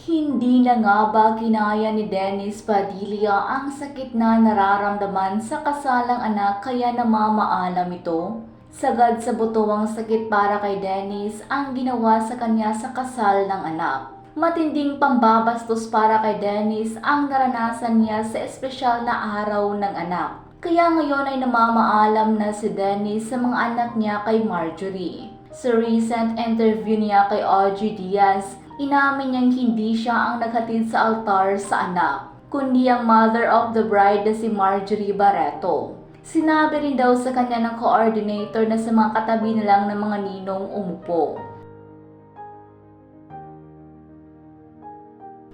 Hindi na nga ba kinaya ni Dennis Padilla ang sakit na nararamdaman sa kasalang anak kaya namamaalam ito? Sagad sa buto ang sakit para kay Dennis ang ginawa sa kanya sa kasal ng anak. Matinding pambabastos para kay Dennis ang naranasan niya sa espesyal na araw ng anak. Kaya ngayon ay namamaalam na si Dennis sa mga anak niya kay Marjorie. Sa recent interview niya kay Audrey Diaz, inamin niyang hindi siya ang naghatid sa altar sa anak, kundi ang mother of the bride na si Marjorie Barreto. Sinabi rin daw sa kanya ng coordinator na sa mga katabi na lang ng mga ninong umupo.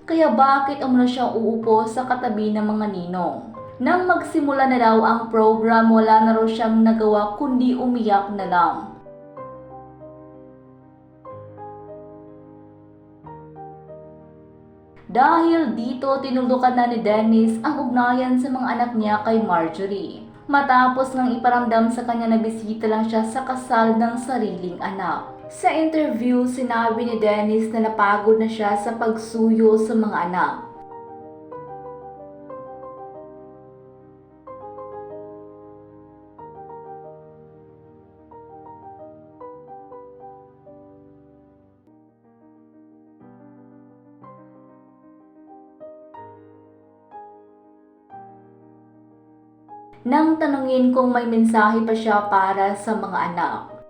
Kaya bakit umano siyang uupo sa katabi ng mga ninong? Nang magsimula na daw ang program, wala na raw siyang nagawa kundi umiyak na lang. Dahil dito, tinulukan na ni Dennis ang ugnayan sa mga anak niya kay Marjorie. Matapos ngang iparamdam sa kanya na bisita lang siya sa kasal ng sariling anak. Sa interview, sinabi ni Dennis na napagod na siya sa pagsuyo sa mga anak. Nang tanungin kung may mensahe pa siya para sa mga anak.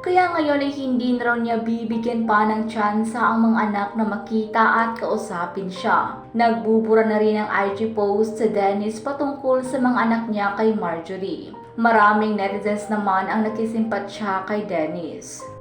Kaya ngayon ay hindi na raw niya bibigyan pa ng tsansa ang mga anak na makita at kausapin siya. Nagbubura na rin ang IG post sa Dennis patungkol sa mga anak niya kay Marjorie. Maraming netizens naman ang nakisimpatya kay Dennis.